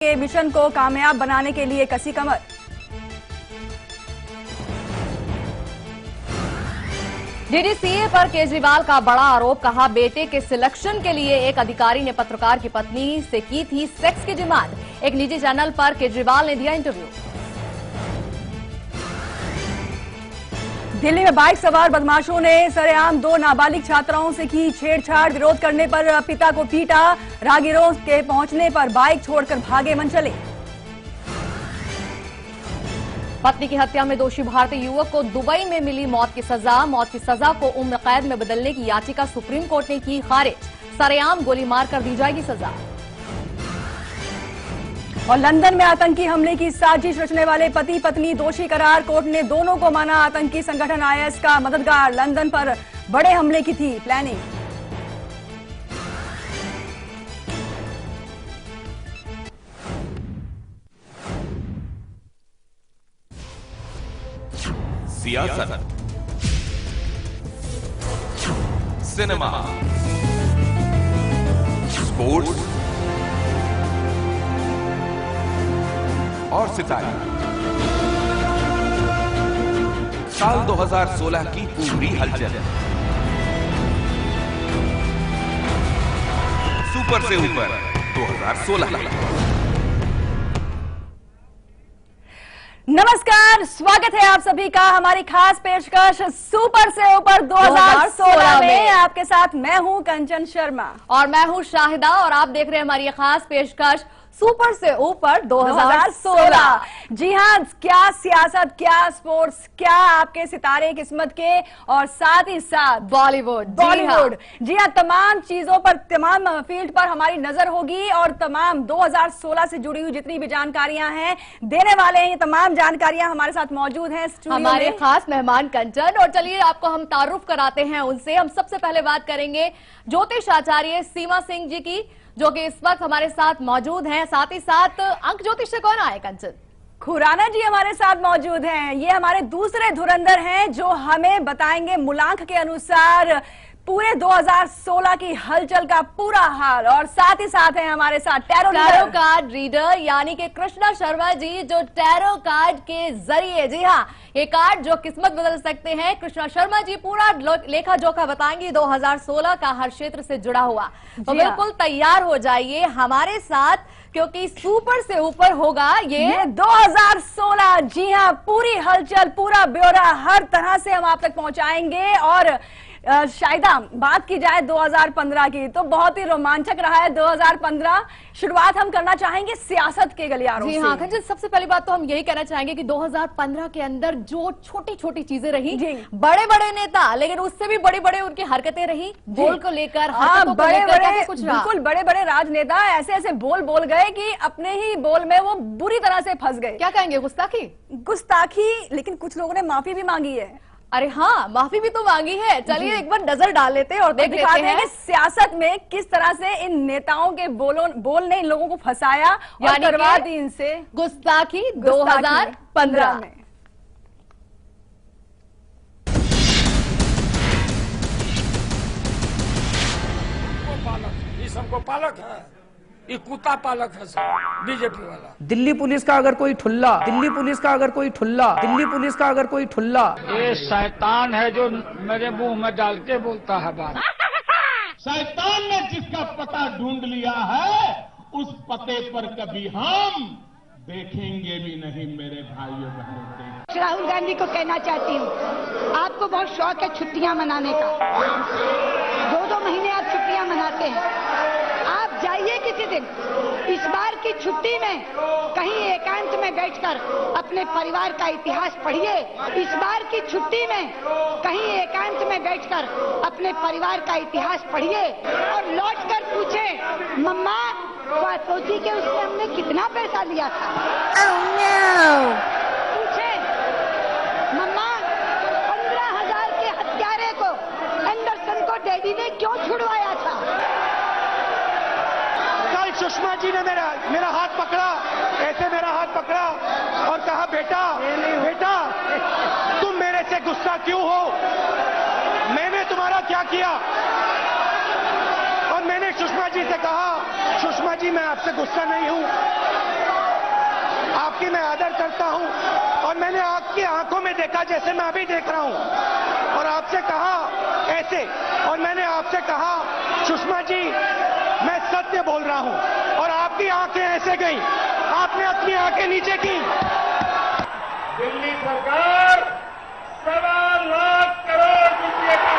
के मिशन को कामयाब बनाने के लिए कसी कमर। डीडीसीए पर केजरीवाल का बड़ा आरोप, कहा बेटे के सिलेक्शन के लिए एक अधिकारी ने पत्रकार की पत्नी से की थी सेक्स की डिमांड। एक निजी चैनल पर केजरीवाल ने दिया इंटरव्यू। दिल्ली में बाइक सवार बदमाशों ने सरेआम 2 नाबालिग छात्राओं से की छेड़छाड़। विरोध करने पर पिता को पीटा। राहगीरों के पहुंचने पर बाइक छोड़कर भागे मनचले। पत्नी की हत्या में दोषी भारतीय युवक को दुबई में मिली मौत की सजा। मौत की सजा को उम्र कैद में बदलने की याचिका सुप्रीम कोर्ट ने की खारिज। सरेआम गोली मारकर दी जाएगी सजा। और लंदन में आतंकी हमले की साजिश रचने वाले पति पत्नी दोषी करार। कोर्ट ने दोनों को माना आतंकी संगठन आईएस का मददगार। लंदन पर बड़े हमले की थी प्लानिंग। सियासत, सिनेमा, स्पोर्ट्स और सितारे। साल 2016 की पूरी हलचल। सुपर से ऊपर 2016। नमस्कार, स्वागत है आप सभी का हमारी खास पेशकश सुपर से ऊपर 2016 में। आपके साथ मैं हूं कंचन शर्मा और मैं हूं शाहिदा, और आप देख रहे हैं हमारी खास पेशकश सुपर से ऊपर 2016। जी हाँ, क्या सियासत, क्या स्पोर्ट्स, क्या आपके सितारे किस्मत के, और साथ ही साथ बॉलीवुड। जी हाँ, तमाम चीजों पर, तमाम फील्ड पर हमारी नजर होगी। और तमाम 2016 से जुड़ी हुई जितनी भी जानकारियां हैं देने वाले हैं, ये तमाम जानकारियां हमारे साथ मौजूद हैं हमारे खास मेहमान कंचन। और चलिए आपको हम तारुफ कराते हैं उनसे। हम सबसे पहले बात करेंगे ज्योतिष आचार्य सीमा सिंह जी की, जो कि इस वक्त हमारे साथ मौजूद हैं। साथ ही साथ अंक ज्योतिष से कौन आए कंचन? खुराना जी हमारे साथ मौजूद हैं। ये हमारे दूसरे धुरंधर हैं जो हमें बताएंगे मूलांक के अनुसार पूरे 2016 की हलचल का पूरा हाल। और साथ ही साथ हैं हमारे साथ टैरो कार्ड रीडर यानी कि कृष्णा शर्मा जी, जो टैरो कार्ड के जरिए, जी हाँ, ये कार्ड जो किस्मत बदल सकते हैं। कृष्णा शर्मा जी पूरा लेखा जोखा बताएंगे 2016 का हर क्षेत्र से जुड़ा हुआ। तो बिल्कुल तैयार हो जाइए हमारे साथ, क्योंकि सुपर से ऊपर होगा ये 2016। जी हाँ, पूरी हलचल, पूरा ब्यौरा हर तरह से हम आप तक पहुंचाएंगे। और शायदा बात की जाए 2015 की, तो बहुत ही रोमांचक रहा है 2015। शुरुआत हम करना चाहेंगे सियासत के गलियारों से। जी हाँ कंचन, सबसे पहली बात तो हम यही कहना चाहेंगे कि 2015 के अंदर जो छोटी छोटी चीजें रही, बड़े बड़े नेता, लेकिन उससे भी बड़े बड़े उनकी हरकतें रही, बोल को लेकर, बड़े बड़े, बिल्कुल बड़े बड़े राजनेता ऐसे ऐसे बोल बोल गए कि अपने ही बोल में वो बुरी तरह से फंस गए। क्या कहेंगे, गुस्ताखी। लेकिन कुछ लोगों ने माफी भी मांगी है। अरे हाँ, माफी भी तो मांगी है। चलिए एक बार नजर डाल लेते हैं और देख लेते हैं कि सियासत में किस तरह से इन नेताओं के बोल ने इन लोगों को फंसाया और करवा दी इनसे गुस्ताखी 2015 में। सबको पालक है, ये कुत्ता पालक है बीजेपी वाला। दिल्ली पुलिस का अगर कोई ठुल्ला, दिल्ली पुलिस का अगर कोई ठुल्ला, दिल्ली पुलिस का अगर कोई ठुल्ला, ये शैतान है जो मेरे मुंह में डाल के बोलता है बात। शैतान ने जिसका पता ढूंढ लिया है, उस पते पर कभी हम देखेंगे भी नहीं मेरे भाइयों बहनों। राहुल गांधी को कहना चाहती हूँ, आपको बहुत शौक है छुट्टियां मनाने का। 2-2 महीने आप छुट्टियां मनाते हैं। आप जाइए किसी दिन, इस बार की छुट्टी में कहीं एकांत में बैठकर अपने परिवार का इतिहास पढ़िए। इस बार की छुट्टी में कहीं एकांत में बैठकर अपने परिवार का इतिहास पढ़िए और लौटकर पूछे, मम्मा वासोची के उससे हमने कितना पैसा लिया था। पूछे, मम्मा 15,000 के हत्यारे को, एंडरसन को डैडी ने क्यों छुड़वाया था। कल सुषमा जी ने मेरा हाथ पकड़ा, ऐसे मेरा हाथ पकड़ा और कहा, बेटा बेटा तुम मेरे से गुस्सा क्यों हो, मैंने तुम्हारा क्या किया। और मैंने सुषमा जी से कहा, सुषमा जी मैं आपसे गुस्सा नहीं हूं, आपकी मैं आदर करता हूं और मैंने आपकी आंखों में देखा जैसे मैं अभी देख रहा हूं और आपसे कहा ऐसे, और मैंने आपसे कहा सुषमा जी मैं सत्य बोल रहा हूं और आपकी आंखें ऐसे गई, आपने अपनी आंखें नीचे की। दिल्ली सरकार 1.25 लाख करोड़ रुपए का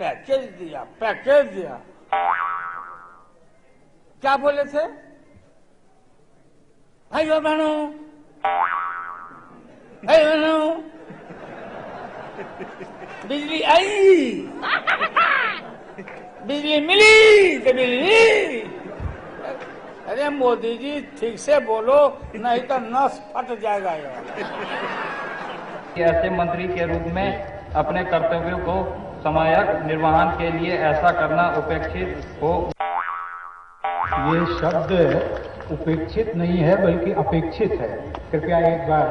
पैकेज दिया। क्या बोले थे भाइयों बहनों, बिजली आई, बिजली मिली तो मिली। अरे मोदी जी ठीक से बोलो, नहीं तो नस फट जाएगा यार। ऐसे मंत्री के रूप में अपने कर्तव्यों को समयक निर्वहन के लिए ऐसा करना उपेक्षित हो। ये शब्द उपेक्षित नहीं है बल्कि अपेक्षित है। कृपया एक बार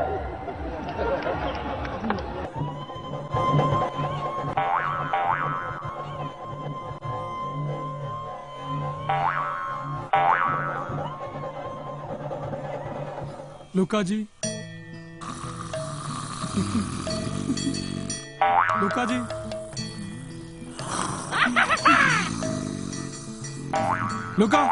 लुका जी, लुका जी, लुका।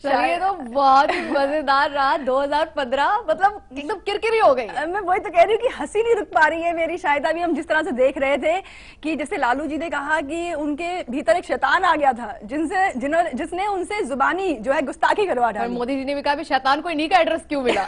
चलिए, तो बहुत ही मजेदार रहा 2015, मतलब एकदम किरकिरी हो गई। मैं वही तो कह रही हूँ कि हंसी नहीं रुक पा रही है मेरी शायद। अभी हम जिस तरह से देख रहे थे कि जैसे लालू जी ने कहा कि उनके भीतर एक शैतान आ गया था जिसने उनसे जुबानी जो है गुस्ताखी करवा और डाली। मोदी जी ने भी कहा शैतान को इन्हीं का एड्रेस क्यों मिला।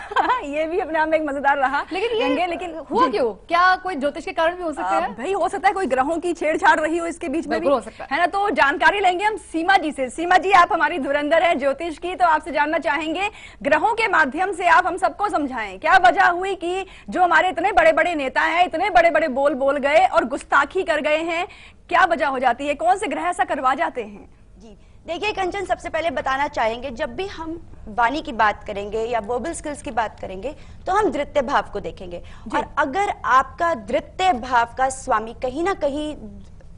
ये भी अपने आप में एक मजेदार रहा। लेकिन हुआ क्यों? क्या कोई ज्योतिष के कारण भी हो सकते हैं? भाई हो सकता है कोई ग्रहों की छेड़छाड़ रही हो इसके बीच में भी, हो सकता है ना। तो जानकारी लेंगे हम सीमा जी से। सीमा जी, आप हमारी धुरंधर है ज्योतिष की, तो आपसे जानना चाहेंगे ग्रहों के माध्यम से आप हम सबको समझाएं क्या वजह हुई कि जो हमारे इतने बड़े बड़े नेता हैं इतने बड़े बड़े बोल गए और गुस्ताखी कर गए हैं, क्या वजह हो जाती है? कौन से ग्रह ऐसा करवा जाते हैं? जी देखिए कंचन, सबसे पहले बताना चाहेंगे जब भी हम वाणी की बात करेंगे या वर्बल स्किल्स की बात करेंगे तो हम द्वितीय भाव को देखेंगे। और अगर आपका द्वितीय भाव का स्वामी कहीं ना कहीं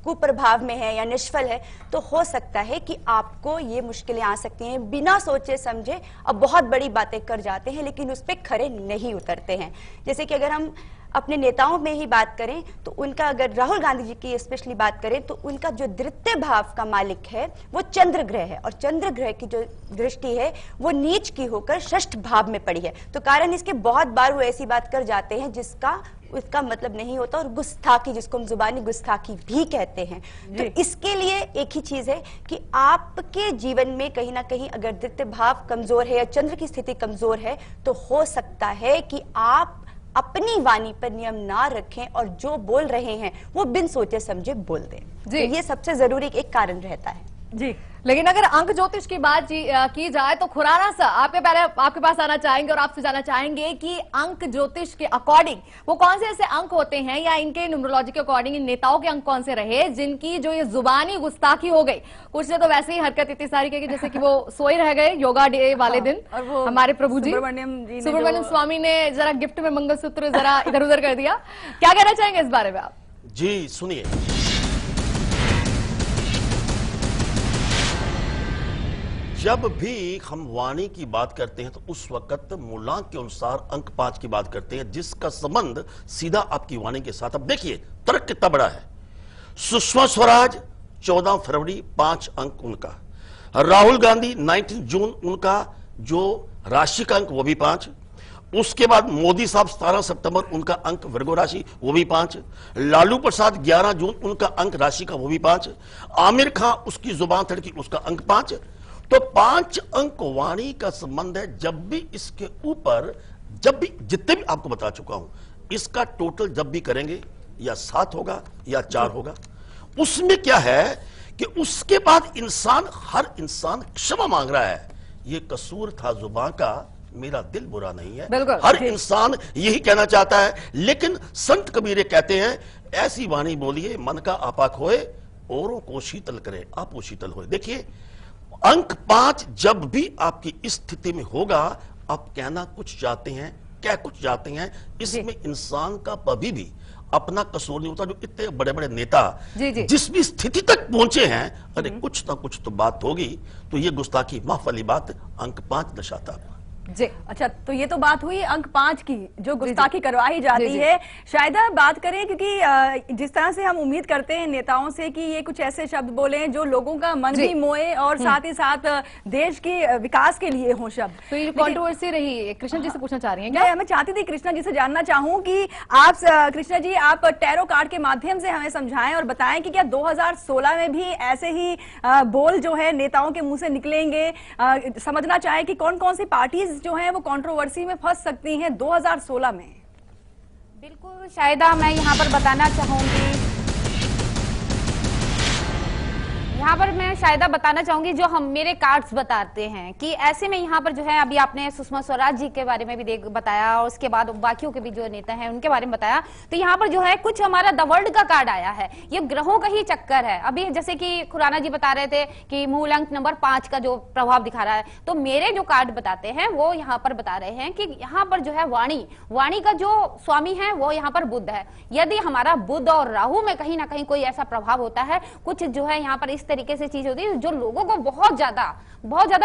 कुप्रभाव में है या निष्फल है तो हो सकता है कि आपको ये मुश्किलें आ सकती हैं। बिना सोचे समझे अब बहुत बड़ी बातें कर जाते हैं लेकिन उस पर खरे नहीं उतरते हैं। जैसे कि अगर हम अपने नेताओं में ही बात करें तो उनका, अगर राहुल गांधी जी की स्पेशली बात करें तो उनका जो द्वितीय भाव का मालिक है वो चंद्र ग्रह है और चंद्र ग्रह की जो दृष्टि है वो नीच की होकर षष्ठ भाव में पड़ी है। तो कारण इसके बहुत बार वो ऐसी बात कर जाते हैं जिसका उसका मतलब नहीं होता और गुस्ताखी, जिसको हम जुबानी गुस्ताखी भी कहते हैं। तो इसके लिए एक ही चीज है कि आपके जीवन में कहीं ना कहीं अगर द्वितीय भाव कमजोर है या चंद्र की स्थिति कमजोर है तो हो सकता है कि आप अपनी वाणी पर नियम ना रखें और जो बोल रहे हैं वो बिन सोचे समझे बोल दें। तो ये सबसे जरूरी एक कारण रहता है जी। लेकिन अगर अंक ज्योतिष की बात की जाए तो खुराना सा आपके पास आना चाहेंगे और आपसे जानना चाहेंगे कि अंक ज्योतिष के अकॉर्डिंग वो कौन से ऐसे अंक होते हैं या इनके न्यूमरोलॉजी के अकॉर्डिंग इन नेताओं के अंक कौन से रहे जिनकी जो ये जुबानी गुस्ताखी हो गई। कुछ ने तो वैसे ही हरकत इतनी सारी की जैसे कि वो सोए रह गए योगा डे वाले दिन और वो हमारे प्रभु जी सुब्रमण्यम स्वामी ने जरा गिफ्ट में मंगलसूत्र जरा इधर उधर कर दिया। क्या कहना चाहेंगे इस बारे में आप? जी सुनिए, जब भी हम वाणी की बात करते हैं तो उस वक्त मूलांक के अनुसार अंक 5 की बात करते हैं जिसका संबंध सीधा आपकी वाणी के साथ। अब देखिए तर्क कितना बड़ा है। सुषमा स्वराज 14 फरवरी 5 अंक उनका, राहुल गांधी 19 जून उनका जो राशि का अंक वो भी 5, उसके बाद मोदी साहब 17 सितंबर उनका अंक वृगो राशि वो भी 5, लालू प्रसाद 11 जून उनका अंक राशि का वो भी 5, आमिर खां उसकी जुबान थड़की उसका अंक 5। तो 5 अंक वाणी का संबंध है। जब भी इसके ऊपर जब भी जितने भी आपको बता चुका हूं इसका टोटल जब भी करेंगे या 7 होगा या 4 होगा। उसमें क्या है कि उसके बाद हर इंसान क्षमा मांग रहा है। ये कसूर था जुबान का, मेरा दिल बुरा नहीं है। हर इंसान यही कहना चाहता है। लेकिन संत कबीर कहते हैं ऐसी वाणी बोलिए मन का आपा खोए औरों को शीतल करे आपो शीतल होए। देखिए अंक 5 जब भी आपकी इस स्थिति में होगा आप कहना कुछ चाहते हैं, कह कुछ चाहते हैं, इसमें इंसान का कभी भी अपना कसूर नहीं होता। जो इतने बड़े बड़े नेता जी। जिस भी स्थिति तक पहुंचे हैं, अरे कुछ ना कुछ तो बात होगी। तो ये गुस्ताखी माफ वाली बात अंक 5 दर्शाता है। जी अच्छा, तो ये तो बात हुई अंक 5 की जो गुस्ताखी करवाई जाती है। शायद बात करें क्योंकि जिस तरह से हम उम्मीद करते हैं नेताओं से कि ये कुछ ऐसे शब्द बोलें जो लोगों का मन भी मोए और साथ ही साथ देश के विकास के लिए हो शब्द। तो ये कंट्रोवर्सी रही। कृष्णा जी से पूछना चाह रही हैं क्या? मैं चाहती थी कृष्णा जी से जानना चाहूं कि आप कृष्णा जी आप टैरो कार्ड के माध्यम से हमें समझाएं और बताएं कि क्या 2016 में भी ऐसे ही बोल जो है नेताओं के मुंह से निकलेंगे? समझना चाहे कि कौन कौन सी पार्टीज जो हैं वो कंट्रोवर्सी में फंस सकती हैं 2016 में। बिल्कुल शायदा, मैं यहाँ पर बताना चाहूंगी, जो हम मेरे कार्ड्स बताते हैं कि ऐसे में यहाँ पर जो है, अभी आपने सुषमा स्वराज जी के बारे में भी बताया और उसके बाद बाकियों के भी जो नेता हैं उनके बारे में बताया। तो यहाँ पर जो है कुछ हमारा द वर्ल्ड का कार्ड आया है। ये ग्रहों का ही चक्कर है। अभी जैसे कि खुराना जी बता रहे थे कि मूल अंक नंबर 5 का जो प्रभाव दिखा रहा है, तो मेरे जो कार्ड बताते हैं वो यहाँ पर बता रहे हैं कि यहाँ पर जो है वाणी का जो स्वामी है वो यहाँ पर बुध है। यदि हमारा बुध और राहु में कहीं ना कहीं कोई ऐसा प्रभाव होता है, कुछ जो है यहाँ पर इस तरीके से चीज होती है जो लोगों को बहुत ज्यादा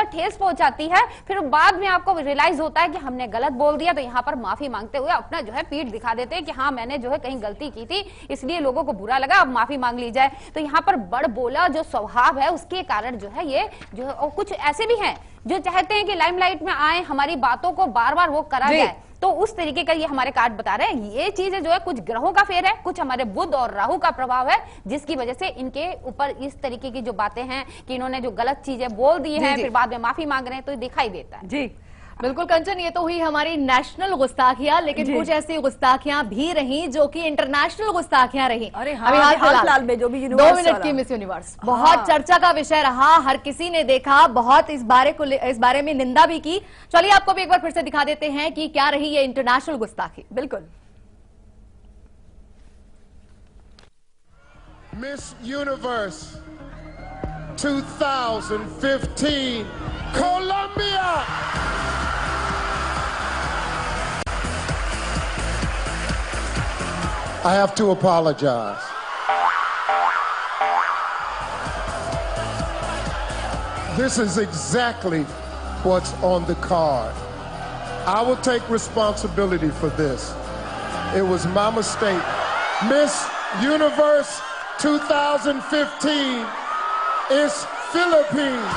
ठेस पहुंचाती है। फिर बाद में आपको रियलाइज होता है कि हमने गलत बोल दिया, तो यहाँ पर माफी मांगते हुए अपना जो है पीठ दिखा देते हैं कि हाँ मैंने जो है कहीं गलती की थी, इसलिए लोगों को बुरा लगा, अब माफी मांग ली जाए। तो यहाँ पर बड़ बोला जो स्वभाव है उसके कारण जो है ये जो है, और कुछ ऐसे भी हैं जो चाहते हैं कि लाइमलाइट में आए, हमारी बातों को बार बार वो करा जाए। तो उस तरीके का ये हमारे कार्ड बता रहे हैं। ये चीजें जो है कुछ ग्रहों का फेर है, कुछ हमारे बुध और राहु का प्रभाव है, जिसकी वजह से इनके ऊपर इस तरीके की जो बातें हैं कि इन्होंने जो गलत चीजें बोल दी हैं फिर बाद में माफी मांग रहे हैं, तो दिखाई देता है। जी बिल्कुल कंचन, ये तो हुई हमारी नेशनल गुस्ताखियां, लेकिन कुछ ऐसी गुस्ताखियां भी रही जो कि इंटरनेशनल गुस्ताखियां रही। अरे अभी हाल फिलहाल में जो भी 2 मिनट की मिस यूनिवर्स बहुत चर्चा का विषय रहा, हर किसी ने देखा, बहुत इस बारे में निंदा भी की। चलिए आपको भी एक बार फिर से दिखा देते हैं कि क्या रही ये इंटरनेशनल गुस्ताखी। बिल्कुल। Miss universe 2015 Colombia. I have to apologize. This is exactly what's on the card. I will take responsibility for this. It was my mistake. Miss Universe 2015 is Philippines.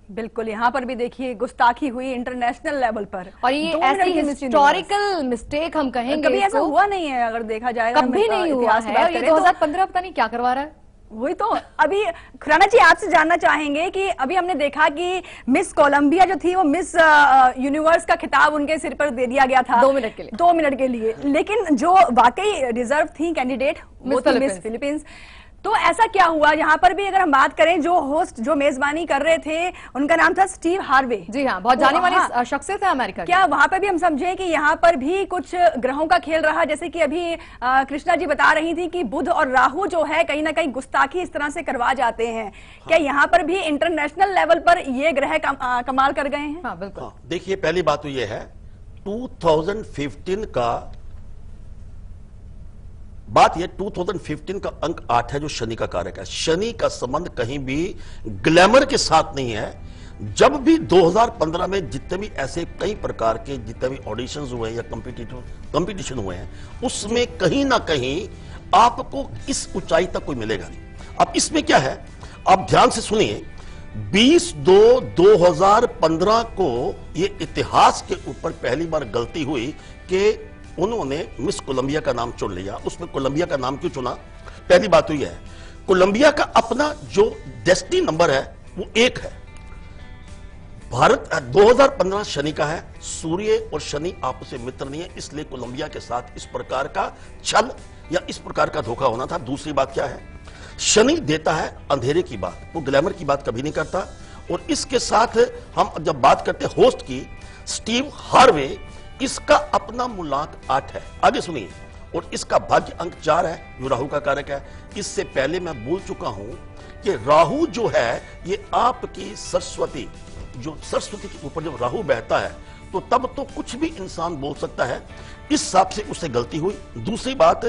बिल्कुल, यहाँ पर भी देखिए गुस्ताखी हुई इंटरनेशनल लेवल पर, और ये ऐसी हिस्टोरिकल मिस्टेक हम कहेंगे। कभी ऐसा हुआ नहीं है अगर देखा जाए, कभी नहीं हुआ है। ये 2015 पता नहीं क्या करवा रहा है। वही तो अभी खुराना जी आपसे जानना चाहेंगे कि अभी हमने देखा कि मिस कोलंबिया जो थी वो मिस यूनिवर्स का खिताब उनके सिर पर दे दिया गया था 2 मिनट के लिए। 2 मिनट के लिए, लेकिन जो वाकई रिजर्व थी कैंडिडेट वो थी मिस फिलीपींस। तो ऐसा क्या हुआ? यहाँ पर भी अगर हम बात करें, जो होस्ट जो मेजबानी कर रहे थे उनका नाम था स्टीव हार्वे। जी हाँ, बहुत जानी मानी शख्सियत है अमेरिका। क्या वहां पर भी हम समझे कि यहाँ पर भी कुछ ग्रहों का खेल रहा, जैसे कि अभी कृष्णा जी बता रही थी कि बुध और राहु जो है कहीं ना कहीं गुस्ताखी इस तरह से करवा जाते हैं। क्या यहाँ पर भी इंटरनेशनल लेवल पर ये ग्रह कमाल कर गए हैं? हाँ बिल्कुल। देखिए पहली बात तो ये है 2015 का बात, ये 2015 का अंक 8 है जो शनि का कारक है। शनि का संबंध कहीं भी ग्लैमर के साथ नहीं है। जब भी 2015 में जितने भी ऐसे कई प्रकार के जितने भी ऑडिशंस हुए या कंपटीशन हुए हैं, उसमें कहीं ना कहीं आपको इस ऊंचाई तक कोई मिलेगा नहीं। अब इसमें क्या है, आप ध्यान से सुनिए। 20/2/2015 को ये इतिहास के ऊपर पहली बार गलती हुई कि उन्होंने मिस कोलंबिया का नाम चुन लिया। उसमें कोलंबिया का नाम क्यों चुना? पहली बात तो यह है, कोलंबिया का अपना जो डेस्टिनी नंबर है वो 1 है। भारत 2015 शनि का है। सूर्य और शनि आपस में मित्र नहीं है, इसलिए कोलंबिया के साथ इस प्रकार का छल या इस प्रकार का धोखा होना था। दूसरी बात क्या है, शनि देता है अंधेरे की बात, वो ग्लैमर की बात कभी नहीं करता। और इसके साथ हम जब बात करते हैं होस्ट की, स्टीव हार्वे, इसका अपना मूलांक 8 है। आगे सुनिए। और इसका भाग्य अंक 4 है जो राहु का कारक है। इससे पहले मैं बोल चुका हूं कि राहु जो है ये आपकी सरस्वती, जो सरस्वती के ऊपर जब राहु बहता है तो तब तो कुछ भी इंसान बोल सकता है, इस हिसाब से उससे गलती हुई। दूसरी बात,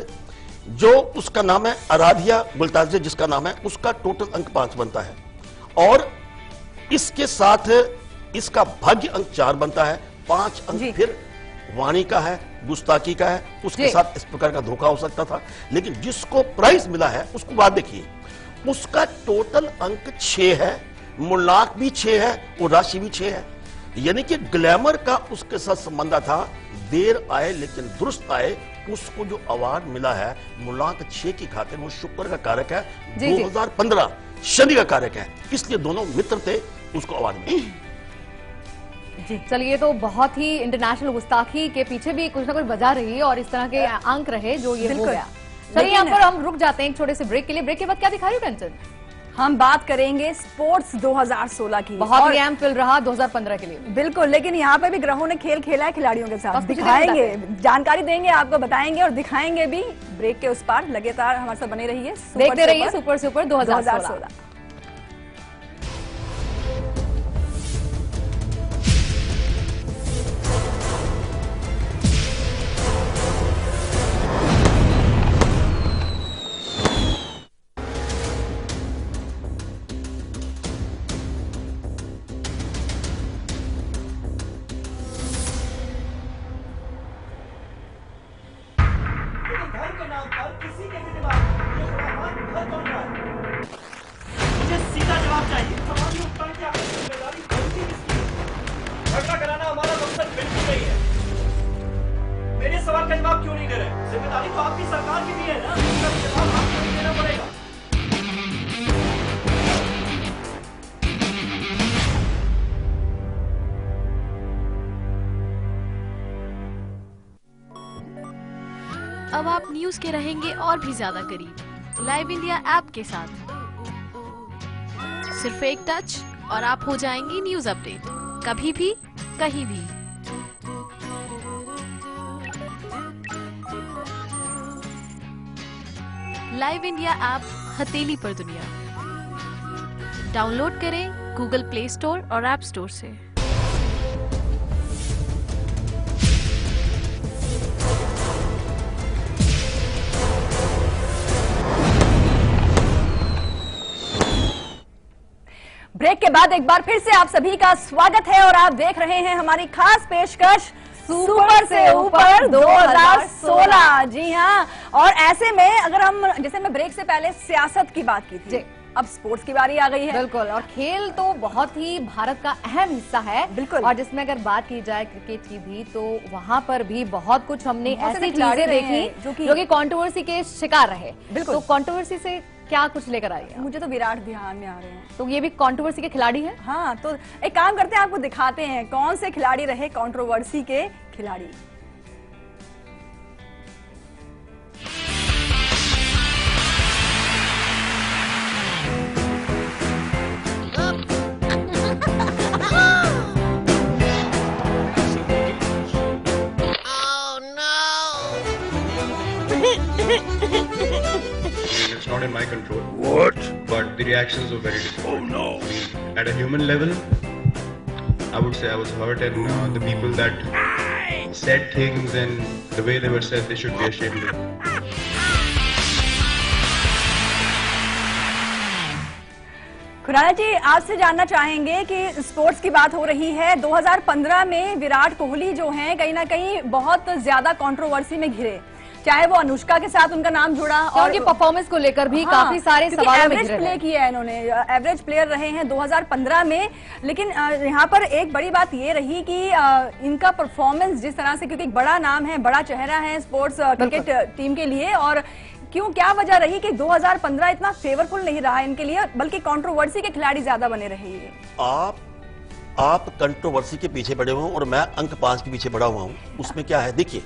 जो उसका नाम है आराध्या गुलताज, जिसका नाम है, उसका टोटल अंक 5 बनता है और इसके साथ इसका भाग्य अंक 4 बनता है। 5 अंक फिर वाणी का है, गुस्ताखी का है, उसके साथ इस प्रकार का धोखा हो सकता था। लेकिन जिसको प्राइज मिला है उसको बात देखिए, उसका टोटल अंक 6 है, मूलांक भी 6 है और राशि भी 6 है। यानी कि ग्लैमर का उसके साथ संबंध था, देर आए लेकिन दुरुस्त आए। उसको जो अवार्ड मिला है मूलांक 6 की खातिर, वो शुक्र का कारक है, 2015 शनि का कारक है, इसलिए दोनों मित्र थे, उसको अवार्ड मिला। चलिए, तो बहुत ही इंटरनेशनल गुस्ताखी के पीछे भी कुछ ना कुछ वजह रही और इस तरह के अंक रहे जो ये हो गया। चलिए, यहाँ पर हम रुक जाते हैं एक छोटे से ब्रेक के लिए। ब्रेक के बाद क्या दिखा रही हो कंचन? हम बात करेंगे स्पोर्ट्स 2016 की। बहुत ही अहम फिल रहा 2015 के लिए। बिल्कुल, लेकिन यहाँ पे भी ग्रहों ने खेल खेला है खिलाड़ियों के साथ। दिखाएंगे, जानकारी देंगे, आपको बताएंगे और दिखाएंगे भी। ब्रेक के उस पार लगातार हमारे साथ बने रहिए, देखते रहिए सुपर 2016। अब आप न्यूज के रहेंगे और भी ज्यादा करीब लाइव इंडिया ऐप के साथ। सिर्फ एक टच और आप हो जाएंगे न्यूज अपडेट, कभी भी कहीं भी। लाइव इंडिया ऐप हथेली पर दुनिया। डाउनलोड करें गूगल प्ले स्टोर और ऐप स्टोर से। ब्रेक के बाद एक बार फिर से आप सभी का स्वागत है और आप देख रहे हैं हमारी खास पेशकश सुपर से ऊपर 2016। जी हाँ, और ऐसे में अगर हम, जैसे मैं ब्रेक से पहले सियासत की बात की थी, अब स्पोर्ट्स की बारी आ गई है। बिल्कुल, और खेल तो बहुत ही भारत का अहम हिस्सा है। बिल्कुल, और जिसमें अगर बात की जाए क्रिकेट की भी, तो वहां पर भी बहुत कुछ हमने ऐसी चीजें देखी जो कि कंट्रोवर्सी के शिकार रहे। बिल्कुल, तो कंट्रोवर्सी से क्या कुछ लेकर आई है? मुझे तो विराट ध्यान में आ रहे हैं। तो ये भी कंट्रोवर्सी के खिलाड़ी हैं? हाँ, तो एक काम करते हैं, आपको दिखाते हैं कौन से खिलाड़ी रहे कंट्रोवर्सी के खिलाड़ी। It's not in my control. What? But the reactions were very different. Oh no! I mean, at a human level, I would say I was hurt, and the people that said things and the way they were said, they should be ashamed of. Khurana जी, आपसे जानना चाहेंगे कि sports की बात हो रही है, 2015 में विराट कोहली जो हैं कहीं ना कहीं बहुत ज्यादा कंट्रोवर्सी में घिरे, चाहे वो अनुष्का के साथ उनका नाम जुड़ा और उनकी परफॉर्मेंस को लेकर भी काफी सारे सवालों में घिरे। एवरेज प्ले किया है इन्होंने, एवरेज प्लेयर रहे हैं 2015 में। लेकिन यहाँ पर एक बड़ी बात ये रही कि इनका परफॉर्मेंस जिस तरह से, क्योंकि एक बड़ा नाम है, बड़ा चेहरा है स्पोर्ट्स क्रिकेट टीम के लिए, और क्यों, क्या वजह रही कि 2015 इतना फेवरफुल नहीं रहा इनके लिए, बल्कि कंट्रोवर्सी के खिलाड़ी ज्यादा बने रहे? आप कंट्रोवर्सी के पीछे पड़े हुए और मैं अंक 5 के पीछे पड़ा हुआ हूं। उसमें क्या है देखिए,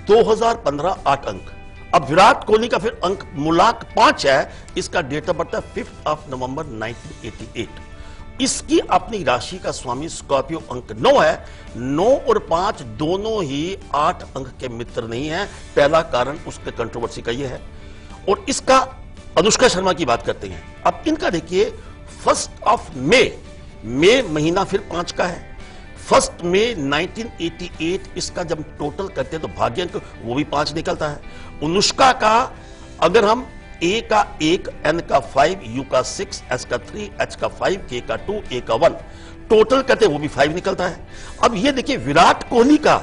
2015 8 अंक, अब विराट कोहली का फिर अंक मूलांक 5 है, इसका डेट ऑफ बर्थ है 5 नवंबर 1988। इसकी अपनी राशि का स्वामी स्कॉर्पियो अंक 9 है। 9 और 5 दोनों ही 8 अंक के मित्र नहीं है। पहला कारण उसके कंट्रोवर्सी का यह है, और इसका अनुष्का शर्मा की बात करते हैं। अब इनका देखिए 1 मई महीना फिर 5 का है। 1 मई 1988 इसका जब टोटल करते हैं तो भाग्य अंक वो भी 5 निकलता है। अनुष्का का अगर हम ए का 1, एन का 5, यू का 6, एस का 3, एच का 5, के का 2, ए का 1 टोटल करते हैं वो भी 5 निकलता है। अब ये देखिए विराट कोहली का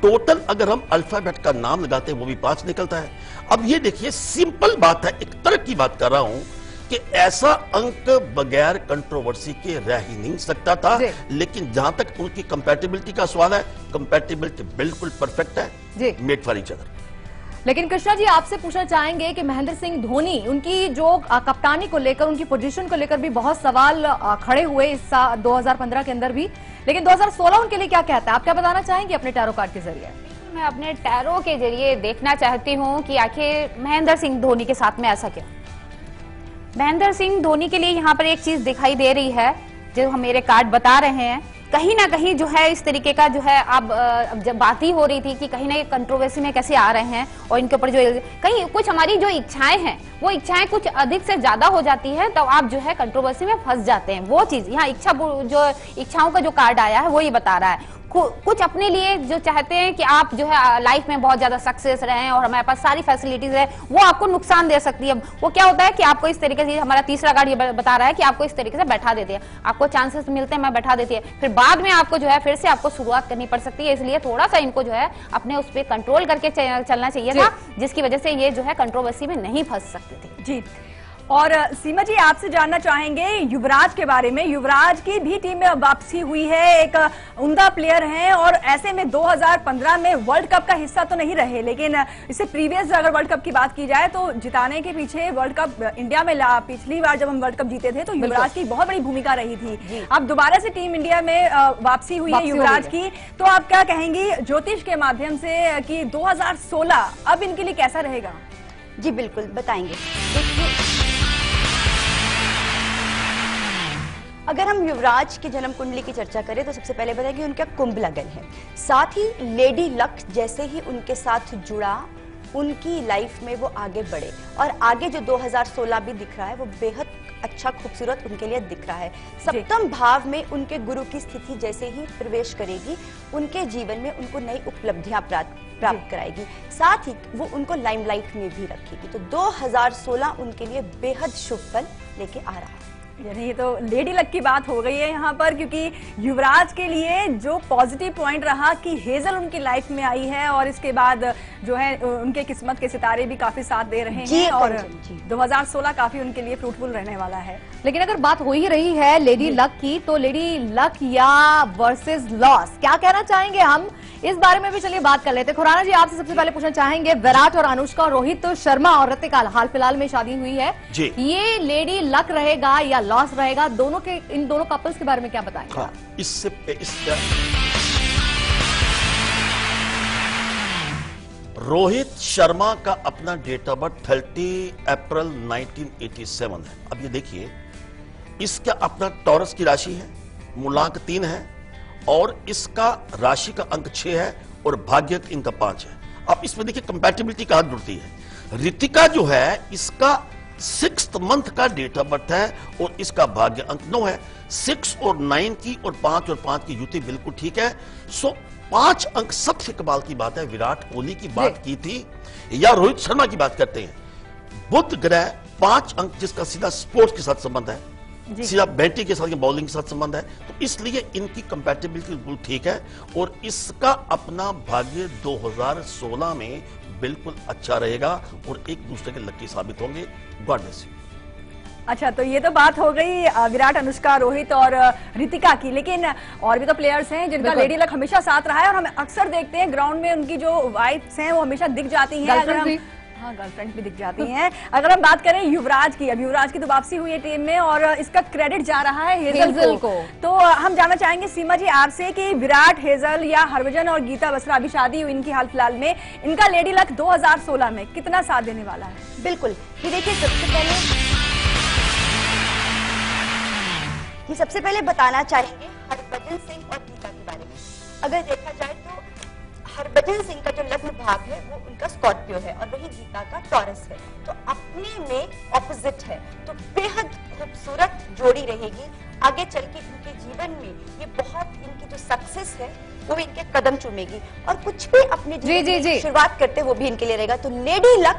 टोटल अगर हम अल्फाबेट का नाम लगाते हैं वो भी 5 निकलता है। अब ये देखिए सिंपल बात है, एक तर्क की बात कर रहा हूं कि ऐसा अंक बगैर कंट्रोवर्सी के रह ही नहीं सकता था, लेकिन जहां तक उनकी कंपैटिबिलिटी का सवाल है, कंपैटिबिलिटी बिल्कुल परफेक्ट है, मेड फॉर ईच अदर। लेकिन कृष्णा जी आपसे पूछना चाहेंगे कि महेंद्र सिंह धोनी उनकी जो कप्तानी को लेकर, उनकी पोजीशन को लेकर भी बहुत सवाल खड़े हुए इस 2015 के अंदर भी, लेकिन 2016 उनके लिए क्या कहता है, आप क्या बताना चाहेंगे अपने टैरो कार्ड के जरिए? मैं अपने टैरो के जरिए देखना चाहती हूँ कि आखिर महेंद्र सिंह धोनी के साथ में ऐसा क्यों। महेंद्र सिंह धोनी के लिए यहाँ पर एक चीज दिखाई दे रही है, जो हम मेरे कार्ड बता रहे हैं, कहीं ना कहीं जो है इस तरीके का जो है अब जब बात ही हो रही थी कि कहीं ना कंट्रोवर्सी में कैसे आ रहे हैं और इनके ऊपर जो कहीं कुछ हमारी जो इच्छाएं हैं वो इच्छाएं कुछ अधिक से ज्यादा हो जाती है, तो आप जो है कंट्रोवर्सी में फंस जाते हैं। वो चीज यहाँ इच्छाओं का जो कार्ड आया है वो ये बता रहा है। कुछ अपने लिए जो चाहते हैं कि आप जो है लाइफ में बहुत ज्यादा सक्सेस रहें और हमारे पास सारी फैसिलिटीज है, वो आपको नुकसान दे सकती है। वो क्या होता है कि आपको इस तरीके से, हमारा तीसरा कार्ड ये बता रहा है कि आपको इस तरीके से बैठा देती है, आपको चांसेस मिलते हैं, मैं बैठा देती है, फिर बाद में आपको जो है फिर से आपको शुरुआत करनी पड़ सकती है। इसलिए थोड़ा सा इनको जो है अपने उस पर कंट्रोल करके चलना चाहिए था, जिसकी वजह से ये जो है कंट्रोवर्सी में नहीं फंस सकती थी। जी, और सीमा जी आपसे जानना चाहेंगे युवराज के बारे में। युवराज की भी टीम में वापसी हुई है, एक उम्दा प्लेयर हैं और ऐसे में 2015 में वर्ल्ड कप का हिस्सा तो नहीं रहे, लेकिन इससे प्रीवियस अगर वर्ल्ड कप की बात की जाए तो जिताने के पीछे वर्ल्ड कप इंडिया में पिछली बार जब हम वर्ल्ड कप जीते थे तो युवराज की बहुत बड़ी भूमिका रही थी। अब दोबारा से टीम इंडिया में वापसी हुई है युवराज की, तो आप क्या कहेंगी ज्योतिष के माध्यम से कि 2016 अब इनके लिए कैसा रहेगा? जी बिल्कुल बताएंगे। अगर हम युवराज की जन्म कुंडली की चर्चा करें तो सबसे पहले बताएं कि उनका कुंभ लगन है, साथ ही लेडी लक जैसे ही उनके साथ जुड़ा उनकी लाइफ में वो आगे बढ़े, और आगे जो 2016 भी दिख रहा है वो बेहद अच्छा खूबसूरत उनके लिए दिख रहा है। सप्तम भाव में उनके गुरु की स्थिति जैसे ही प्रवेश करेगी उनके जीवन में उनको नई उपलब्धियां प्राप्त कराएगी, साथ ही वो उनको लाइमलाइट में भी रखेगी। तो 2016 उनके लिए बेहद शुभ फल लेके आ रहा है। यानी ये तो लेडी लक की बात हो गई है यहाँ पर, क्योंकि युवराज के लिए जो पॉजिटिव पॉइंट रहा कि हेजल उनकी लाइफ में आई है और इसके बाद जो है उनके किस्मत के सितारे भी काफी साथ दे रहे हैं और 2016 काफी उनके लिए फ्रूटफुल रहने वाला है। लेकिन अगर बात हो ही रही है लेडी लक की, तो लेडी लक या वर्सेस लॉस, क्या कहना चाहेंगे हम इस बारे में भी चलिए बात कर लेते हैं। खुराना जी आपसे सबसे पहले पूछना चाहेंगे, विराट और अनुष्का, रोहित शर्मा और ऋतिका हाल फिलहाल में शादी हुई है, ये लेडी लक रहेगा या लॉस रहेगा? दोनों के, इन दोनों कपल्स के बारे में क्या बताएंगे? हाँ, इससे रोहित शर्मा का अपना डेट ऑफ बर्थ 30 अप्रैल 1987 है। अब ये देखिए इसका अपना टॉरस की राशि है, मूलांक 3 है और इसका राशि का अंक 6 है और भाग्य इनका 5 है। अब इसमें देखिए कंपैटिबिलिटी कहां जुड़ती है। ऋतिका जो है इसका 6th मंथ का डेट ऑफ बर्थ है और इसका भाग्य अंक 9 है। 6 और 9 की और 5 की युति बिल्कुल ठीक है। सो 5 अंक सबसे कमाल की बात है। विराट कोहली की बात की थी या रोहित शर्मा की बात करते हैं, बुध ग्रह 5 अंक जिसका सीधा स्पोर्ट्स के साथ संबंध है, सीधा बैटिंग के साथ, बॉलिंग के साथ संबंध है, तो इसलिए इनकी कंपैटिबिलिटी बिल्कुल ठीक है और इसका अपना भाग्य 2016 में बिल्कुल अच्छा रहेगा और एक दूसरे के लकी साबित होंगे। God bless you. अच्छा, तो ये तो बात हो गई विराट, अनुष्का, रोहित और ऋतिका की, लेकिन और भी तो प्लेयर्स हैं जिनका लेडी लक हमेशा साथ रहा है और हम अक्सर देखते हैं ग्राउंड में उनकी जो वाइफ्स हैं वो हमेशा दिख जाती हैं। अगर हम गर्लफ्रेंड भी दिख जाती हैं। अगर हम बात करें युवराज की, अब युवराज की तो वापसी हुई है टीम में और इसका क्रेडिट जा रहा है हेजल को। तो हम जानना चाहेंगे सीमा जी आपसे कि विराट, हेजल या हरभजन और गीता बसरा, अभी शादी हुई इनकी हाल फिलहाल में, इनका लेडी लक 2016 में कितना साथ देने वाला है? बिल्कुल, ये देखिए सबसे पहले बताना चाहेंगे हरभजन सिंह और गीता के बारे में। अगर देखा जाए तो हरभजन सिंह का जो लग्न भाव है वो उनका स्कॉर्पियो है और वही गीता का टॉरस है। तो दिखने में ऑपोजिट है, तो बेहद खूबसूरत जोड़ी रहेगी। आगे चल के इनके जीवन में ये बहुत, इनकी जो सक्सेस है वो इनके कदम चूमेगी, और कुछ भी अपने जीवन में शुरुआत करते वो भी इनके लिए रहेगा। तो लेडी लक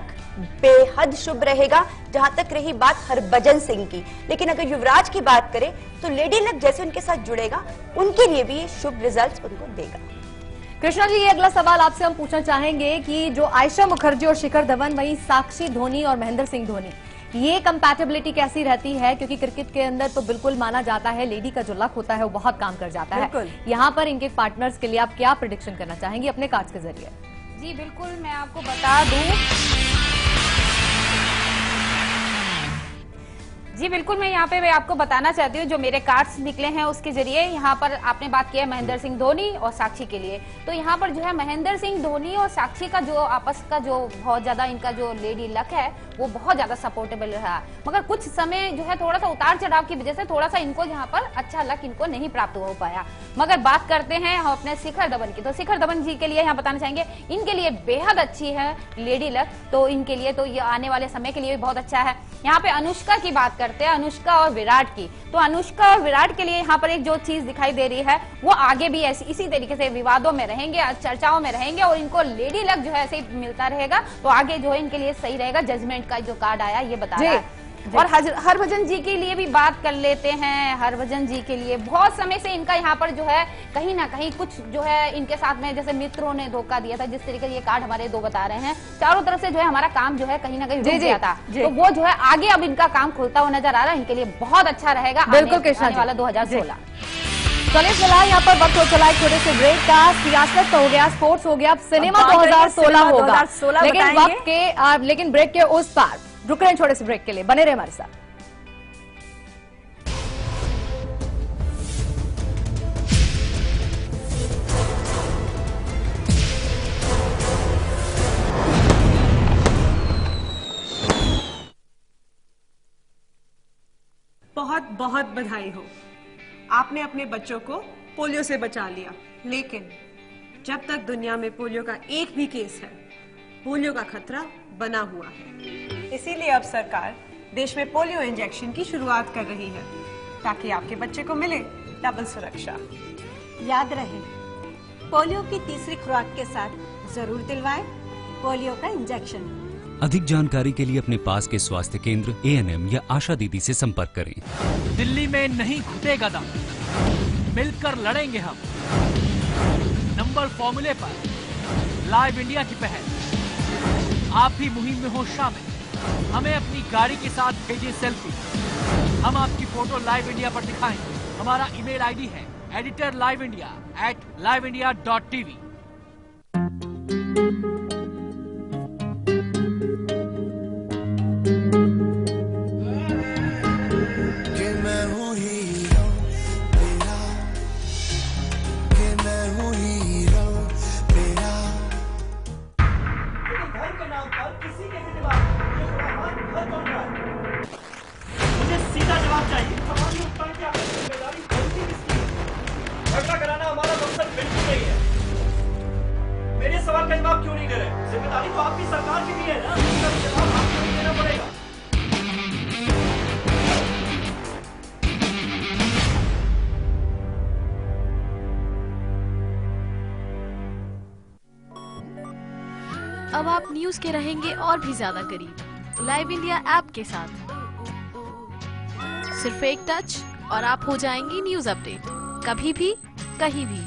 बेहद शुभ रहेगा। जहां तक रही बात हरभजन सिंह की, लेकिन अगर युवराज की बात करें तो लेडी लक जैसे उनके साथ जुड़ेगा, उनके लिए भी ये शुभ रिजल्ट उनको देगा। कृष्णा जी, ये अगला सवाल आपसे हम पूछना चाहेंगे कि जो आयशा मुखर्जी और शिखर धवन, वहीं साक्षी धोनी और महेंद्र सिंह धोनी, ये कंपैटिबिलिटी कैसी रहती है? क्योंकि क्रिकेट के अंदर तो बिल्कुल माना जाता है लेडी का जो लक होता है वो बहुत काम कर जाता है। यहाँ पर इनके पार्टनर्स के लिए आप क्या प्रेडिक्शन करना चाहेंगे अपने कार्ड्स के जरिए? जी बिल्कुल, मैं आपको बता दूं। जी बिल्कुल, मैं यहाँ पे आपको बताना चाहती हूँ जो मेरे कार्ड्स निकले हैं उसके जरिए। यहाँ पर आपने बात की है महेंद्र सिंह धोनी और साक्षी के लिए, तो यहाँ पर जो है महेंद्र सिंह धोनी और साक्षी का जो आपस का जो बहुत ज्यादा इनका जो लेडी लक है वो बहुत ज्यादा सपोर्टेबल रहा, मगर कुछ समय जो है थोड़ा सा उतार चढ़ाव की वजह से थोड़ा सा इनको यहाँ पर अच्छा लक इनको नहीं प्राप्त हो पाया। मगर बात करते हैं हम अपने शिखर धवन की, तो शिखर धवन जी के लिए यहाँ बताना चाहेंगे इनके लिए बेहद अच्छी है लेडी लक, तो इनके लिए तो ये आने वाले समय के लिए भी बहुत अच्छा है। यहाँ पे अनुष्का की बात करते हैं, अनुष्का और विराट की, तो अनुष्का और विराट के लिए यहाँ पर एक जो चीज दिखाई दे रही है वो आगे भी ऐसी इसी तरीके से विवादों में रहेंगे, चर्चाओं में रहेंगे, और इनको लेडी लक जो है ऐसे ही मिलता रहेगा, तो आगे जो है इनके लिए सही रहेगा। जजमेंट का जो कार्ड आया ये बता रहा है। और हरभजन जी के लिए भी बात कर लेते हैं। हरभजन जी के लिए बहुत समय से इनका यहाँ पर जो है कहीं ना कहीं कुछ जो है इनके साथ में जैसे मित्रों ने धोखा दिया था, जिस तरीके से ये कार्ड हमारे दो बता रहे हैं, चारों तरफ से जो है हमारा काम जो है कहीं ना कहीं रुक गया था, तो वो जो है आगे अब इनका काम खुलता हुआ नजर आ रहा है, इनके लिए बहुत अच्छा रहेगा बिल्कुल कृष्णा वाला 2016। चलिए फिलहाल यहाँ पर वक्त हो चला है छोटे से ब्रेक का। सियासत तो हो गया, स्पोर्ट्स हो गया, अब सिनेमा 2016 होगा, लेकिन ब्रेक के उस पार रुक रहे हैं छोटे से ब्रेक के लिए, बने रहे हमारे साथ। बहुत बहुत बधाई हो, आपने अपने बच्चों को पोलियो से बचा लिया, लेकिन जब तक दुनिया में पोलियो का एक भी केस है, पोलियो का खतरा बना हुआ है। इसीलिए अब सरकार देश में पोलियो इंजेक्शन की शुरुआत कर रही है, ताकि आपके बच्चे को मिले डबल सुरक्षा। याद रहे, पोलियो की तीसरी खुराक के साथ जरूर दिलवाएं पोलियो का इंजेक्शन। अधिक जानकारी के लिए अपने पास के स्वास्थ्य केंद्र, ANM या आशा दीदी से संपर्क करें। दिल्ली में नहीं घुटेगा दम, मिलकर लड़ेंगे हम। नंबर फॉर्मूले पर लाइव इंडिया की पहल, आप भी मुहिम में हो शामिल। हमें अपनी गाड़ी के साथ भेजिए सेल्फी, हम आपकी फोटो लाइव इंडिया पर दिखाएं। हमारा ईमेल आईडी है editorliveindia@liveindia.tv। मेरे सवाल का जवाब क्यों नहीं दे रहे? जिम्मेदारी तो आपकी सरकार की भी है ना, इसका जवाब आपको नहीं देना पड़ेगा। अब आप न्यूज के रहेंगे और भी ज्यादा करीब लाइव इंडिया ऐप के साथ। सिर्फ एक टच और आप हो जाएंगी न्यूज अपडेट, कभी भी कहीं भी।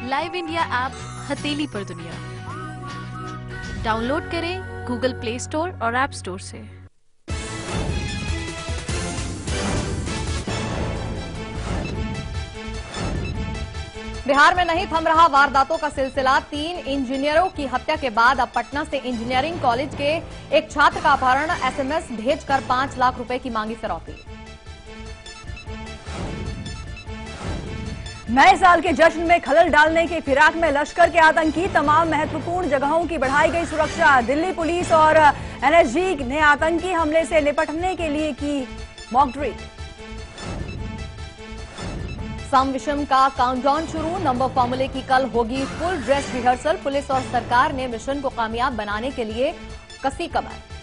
लाइव इंडिया ऐप हथेली पर दुनिया। डाउनलोड करें गूगल प्ले स्टोर और ऐप स्टोर से। बिहार में नहीं थम रहा वारदातों का सिलसिला। 3 इंजीनियरों की हत्या के बाद अब पटना से इंजीनियरिंग कॉलेज के एक छात्र का अपहरण, SMS भेजकर 5 लाख रुपए की मांगी फिरौती। नए साल के जश्न में खलल डालने की फिराक में लश्कर के आतंकी, तमाम महत्वपूर्ण जगहों की बढ़ाई गई सुरक्षा। दिल्ली पुलिस और NSG ने आतंकी हमले से निपटने के लिए की मॉक ड्रिल। सम विषम का काउंटडाउन शुरू, नंबर फॉर्मूले की कल होगी फुल ड्रेस रिहर्सल। पुलिस और सरकार ने मिशन को कामयाब बनाने के लिए कसी कमर।